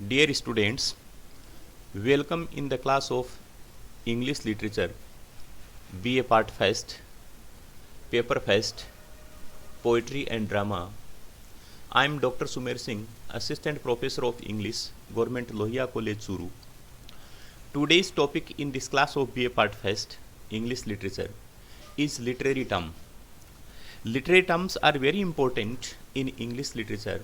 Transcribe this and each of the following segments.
Dear students, welcome in the class of English Literature, BA Part Fest, Paper Fest, Poetry and Drama. I am Dr. Sumer Singh, Assistant Professor of English, Government Lohia College, Churu. Today's topic in this class of BA Part Fest, English Literature, is literary term. Literary terms are very important in English literature.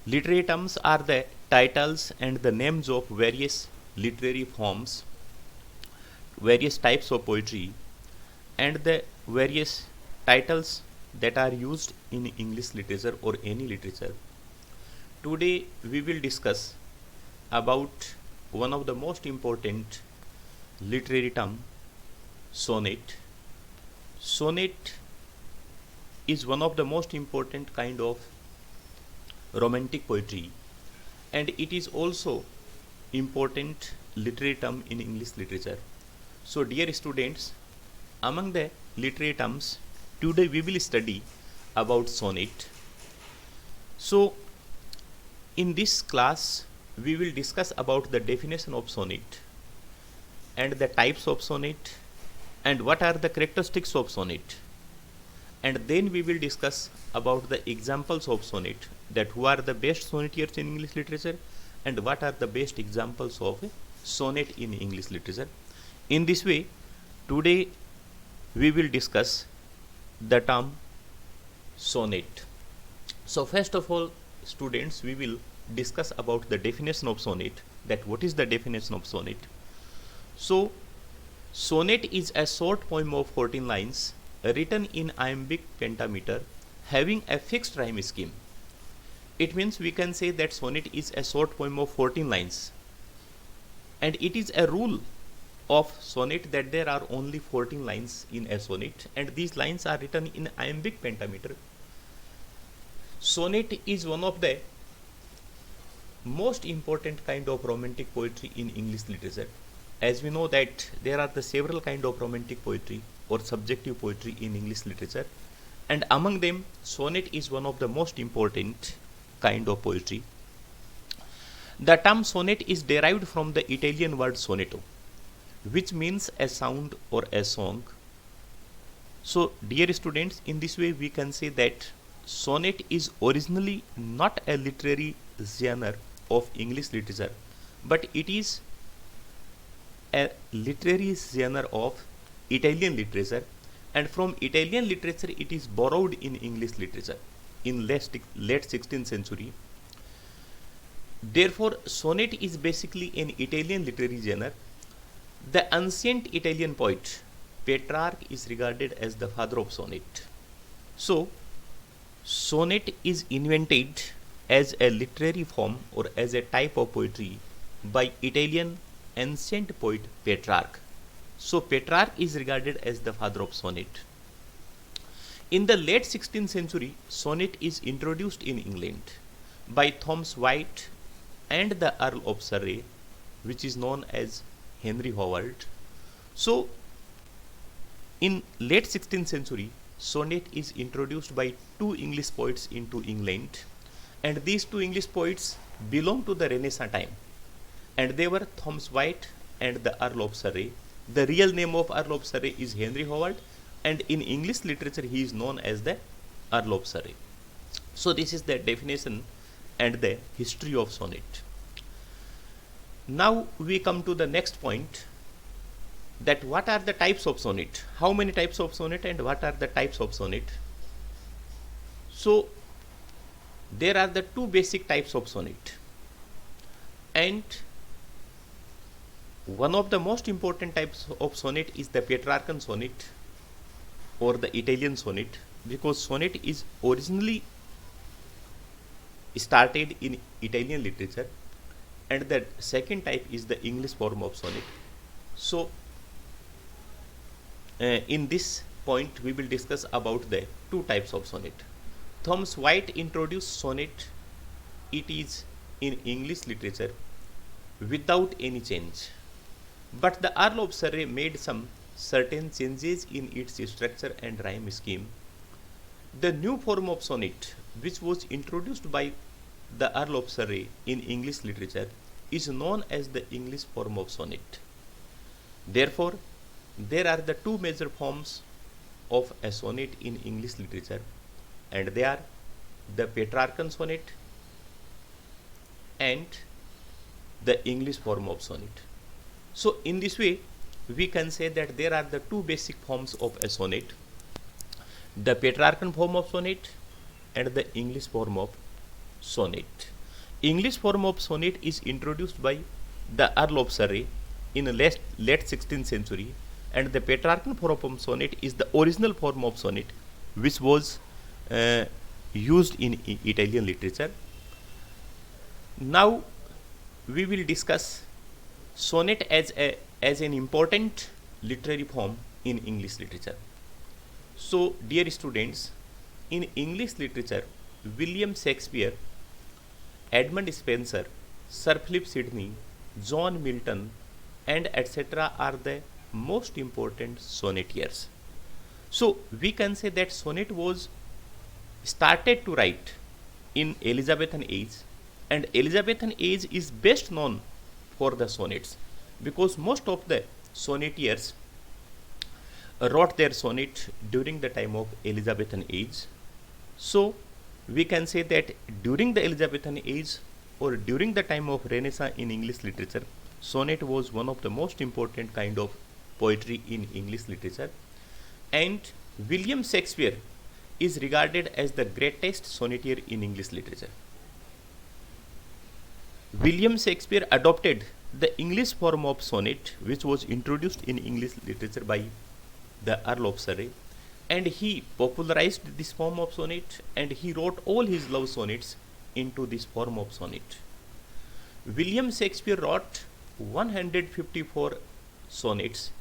Literary terms are the titles and the names of various literary forms, various types of poetry, and the various titles that are used in English literature or any literature. Today we will discuss about one of the most important literary term, sonnet. Sonnet is one of the most important kind of romantic poetry, and it is also important literary term in English literature. So dear students, among the literary terms, today we will study about sonnet. So in this class we will discuss about the definition of sonnet and the types of sonnet and what are the characteristics of sonnet, and then we will discuss about the examples of sonnet, that who are the best sonnetiers in English literature and what are the best examples of sonnet in English literature. In this way, today we will discuss the term sonnet. So first of all, students, we will discuss about the definition of sonnet, that what is the definition of sonnet. So sonnet is a short poem of 14 lines written in iambic pentameter having a fixed rhyme scheme. It means we can say that sonnet is a short poem of 14 lines, and it is a rule of sonnet that there are only 14 lines in a sonnet, and these lines are written in iambic pentameter. Sonnet is one of the most important kind of romantic poetry in English literature. As we know that there are the several kind of romantic poetry or subjective poetry in English literature, and among them sonnet is one of the most important kind of poetry. The term sonnet is derived from the Italian word sonetto, which means a sound or a song. So dear students, in this way we can say that sonnet is originally not a literary genre of English literature, but it is a literary genre of Italian literature, and from Italian literature it is borrowed in English literature in late 16th century. Therefore sonnet is basically an Italian literary genre. The ancient Italian poet Petrarch is regarded as the father of sonnet. So sonnet is invented as a literary form or as a type of poetry by Italian ancient poet Petrarch. So Petrarch is regarded as the father of sonnet. In the late 16th century, sonnet is introduced in England by Thomas White and the Earl of Surrey, which is known as Henry Howard. So in late 16th century, sonnet is introduced by two English poets into England, and these two English poets belong to the Renaissance time, and they were Thomas White and the Earl of Surrey. The real name of Earl of Surrey is Henry Howard, and in English literature he is known as the Earl of Surrey. So this is the definition and the history of sonnet. Now we come to the next point, that what are the types of sonnet, how many types of sonnet and what are the types of sonnet. So there are the two basic types of sonnet, and one of the most important types of sonnet is the Petrarchan sonnet or the Italian sonnet, because sonnet is originally started in Italian literature, and the second type is the English form of sonnet. So in this point we will discuss about the two types of sonnet. Thomas White introduced sonnet, it is in English literature without any change, but the Earl of Surrey made some certain changes in its structure and rhyme scheme. The new form of sonnet, which was introduced by the Earl of Surrey in English literature is known as the English form of sonnet. Therefore, there are the two major forms of a sonnet in English literature, and they are the Petrarchan sonnet and the English form of sonnet. So in this way, we can say that there are the two basic forms of a sonnet, the Petrarchan form of sonnet and the English form of sonnet. English form of sonnet is introduced by the Earl of Surrey in the late 16th century, and the Petrarchan form of sonnet is the original form of sonnet which was used in Italian literature. Now we will discuss sonnet as an important literary form in English literature. So dear students, in English literature, William Shakespeare, Edmund Spenser, Sir Philip Sidney, John Milton and etc. are the most important sonnetiers. So we can say that sonnet was started to write in Elizabethan age, and Elizabethan age is best known for the sonnets because most of the sonnetiers wrote their sonnet during the time of Elizabethan age. So we can say that during the Elizabethan age or during the time of Renaissance in English literature, sonnet was one of the most important kind of poetry in English literature, and William Shakespeare is regarded as the greatest sonnetier in English literature. William Shakespeare adopted the English form of sonnet which was introduced in English literature by the Earl of Surrey, and he popularized this form of sonnet and he wrote all his love sonnets into this form of sonnet. William Shakespeare wrote 154 sonnets,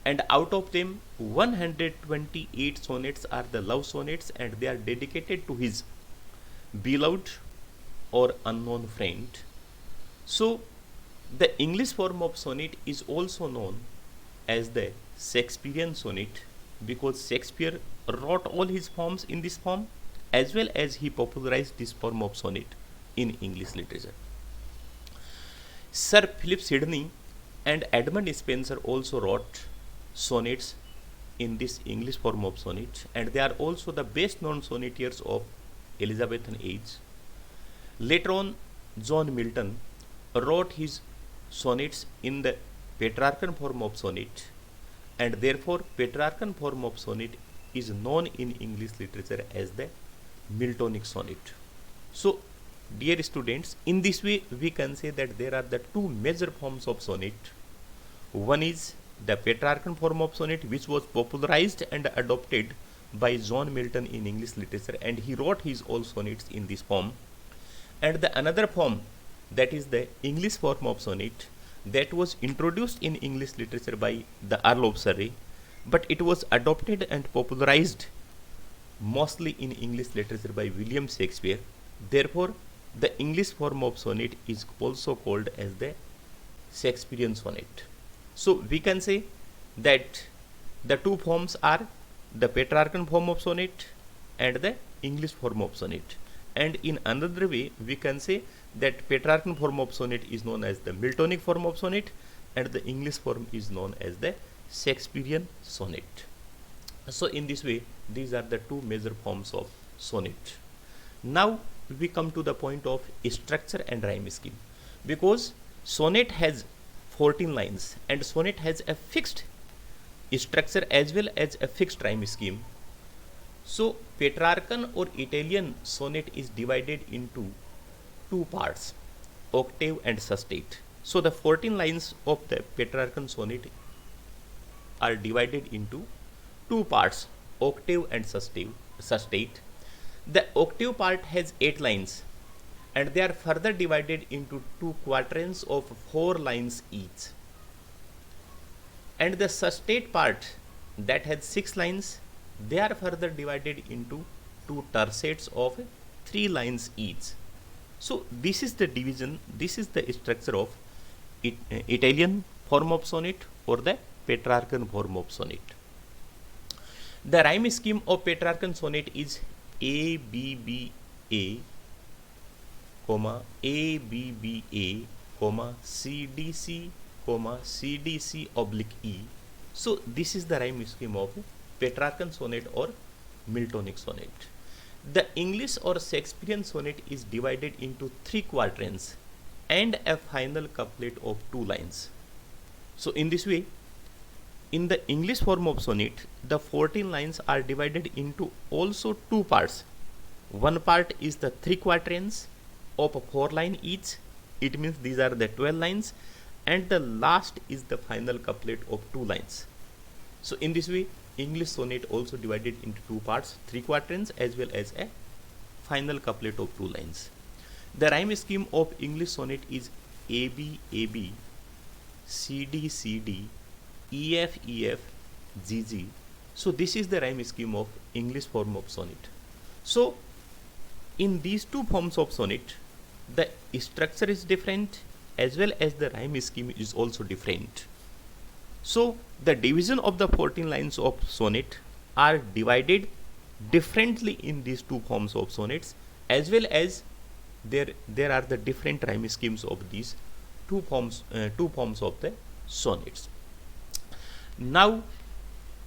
and out of them 128 sonnets are the love sonnets and they are dedicated to his beloved or unknown friend. So the English form of sonnet is also known as the Shakespearean sonnet because Shakespeare wrote all his poems in this form as well as he popularized this form of sonnet in English literature. Sir Philip Sidney and Edmund Spenser also wrote sonnets in this English form of sonnet, and they are also the best known sonnetiers of Elizabethan age. Later on, John Milton wrote his sonnets in the Petrarchan form of sonnet, and therefore Petrarchan form of sonnet is known in English literature as the Miltonic sonnet. So dear students, in this way we can say that there are the two major forms of sonnet. One is the Petrarchan form of sonnet which was popularized and adopted by John Milton in English literature, and he wrote his all sonnets in this form. And the another form, that is the English form of sonnet, that was introduced in English literature by the Earl of Surrey, but it was adopted and popularized mostly in English literature by William Shakespeare. Therefore the English form of sonnet is also called as the Shakespearean sonnet. So we can say that the two forms are the Petrarchan form of sonnet and the English form of sonnet. And in another way we can say that Petrarchan form of sonnet is known as the Miltonic form of sonnet and the English form is known as the Shakespearean sonnet. So in this way these are the two major forms of sonnet. Now we come to the point of structure and rhyme scheme, because sonnet has 14 lines and sonnet has a fixed structure as well as a fixed rhyme scheme. So Petrarchan or Italian sonnet is divided into two parts, octave and sustate. So the 14 lines of the Petrarchan sonnet are divided into two parts, octave and sustate. The octave part has 8 lines and they are further divided into two quatrains of 4 lines each. And the sustate part that has 6 lines, they are further divided into two tercettes of 3 lines each. So this is the division, this is the structure of Italian form of sonnet or the Petrarchan form of sonnet. The rhyme scheme of Petrarchan sonnet is A B B A, comma ABBA, comma CDC, comma CDC oblique E. So this is the rhyme scheme of Petrarchan sonnet or Miltonic sonnet. The English or Shakespearean sonnet is divided into 3 quatrains and a final couplet of 2 lines. So in this way, in the English form of sonnet, the 14 lines are divided into also 2 parts. One part is the 3 quatrains of 4 lines each. It means these are the 12 lines, and the last is the final couplet of 2 lines. So in this way, English sonnet also divided into 2 parts, 3 quatrains as well as a final couplet of 2 lines. The rhyme scheme of English sonnet is AB AB, CD CD, EF EF, GG. So this is the rhyme scheme of English form of sonnet. So in these 2 forms of sonnet, the structure is different as well as the rhyme scheme is also different. So the division of the 14 lines of sonnet are divided differently in these 2 forms of sonnets, as well as there are the different rhyme schemes of these two forms of the sonnets. Now,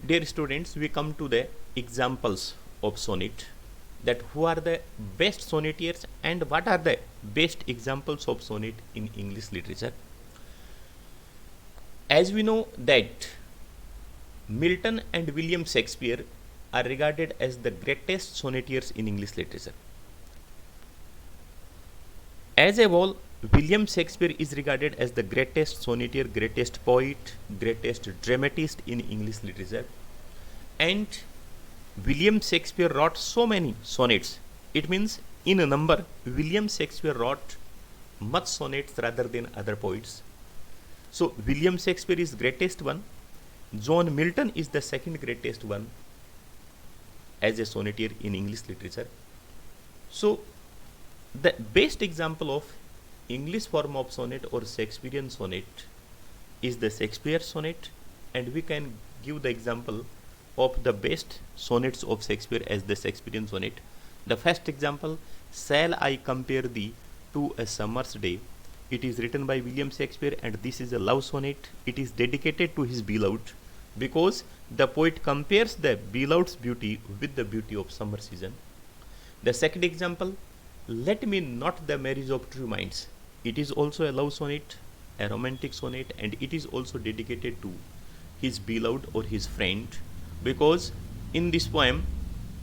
dear students, we come to the examples of sonnet, that who are the best sonnetiers and what are the best examples of sonnet in English literature. As we know that Milton and William Shakespeare are regarded as the greatest sonnetiers in English literature. As a whole, William Shakespeare is regarded as the greatest sonnetier, greatest poet, greatest dramatist in English literature. And William Shakespeare wrote so many sonnets. It means in a number, William Shakespeare wrote much sonnets rather than other poets. So William Shakespeare is greatest one. John Milton is the second greatest one as a sonnetier in English literature. So the best example of English form of sonnet or Shakespearean sonnet is the Shakespeare sonnet, and we can give the example of the best sonnets of Shakespeare as the Shakespearean sonnet. The first example, Shall I Compare Thee to a Summer's Day? It is written by William Shakespeare, and this is a love sonnet. It is dedicated to his beloved because the poet compares the beloved's beauty with the beauty of summer season. The second example, Let Me Not the Marriage of True Minds. It is also a love sonnet, a romantic sonnet, and it is also dedicated to his beloved or his friend, because in this poem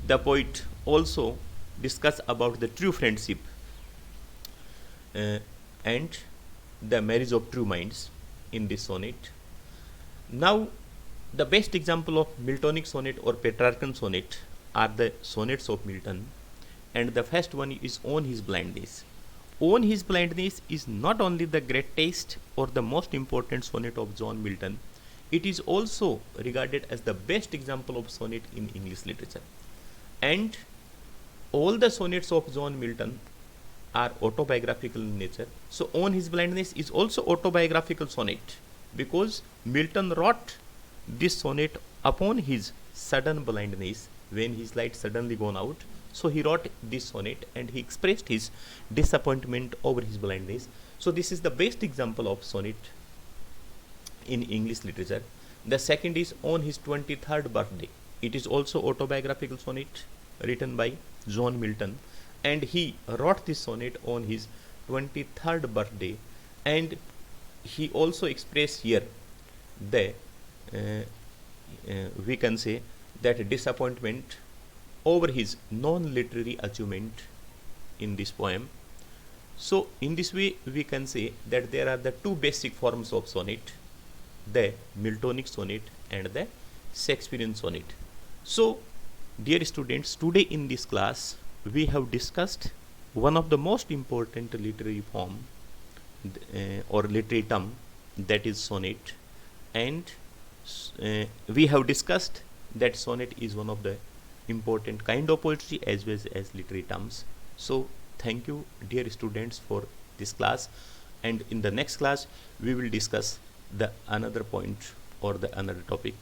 the poet also discuss about the true friendship and the marriage of true minds in this sonnet. Now, the best example of Miltonic sonnet or Petrarchan sonnet are the sonnets of Milton, and the first one is On His Blindness. On His Blindness is not only the greatest or the most important sonnet of John Milton, it is also regarded as the best example of sonnet in English literature. And all the sonnets of John Milton are autobiographical in nature. So On His Blindness is also autobiographical sonnet because Milton wrote this sonnet upon his sudden blindness, when his light suddenly gone out. So he wrote this sonnet and he expressed his disappointment over his blindness. So this is the best example of sonnet in English literature. The second is On His 23rd Birthday. It is also autobiographical sonnet written by John Milton, and he wrote this sonnet on his 23rd birthday, and he also expressed here the we can say that disappointment over his non-literary achievement in this poem. So in this way we can say that there are the 2 basic forms of sonnet, the Miltonic sonnet and the Shakespearean sonnet. So dear students, today in this class we have discussed one of the most important literary form or literary term, that is sonnet, and we have discussed that sonnet is one of the important kind of poetry as well as literary terms. So thank you dear students for this class, and in the next class we will discuss the another point or the another topic.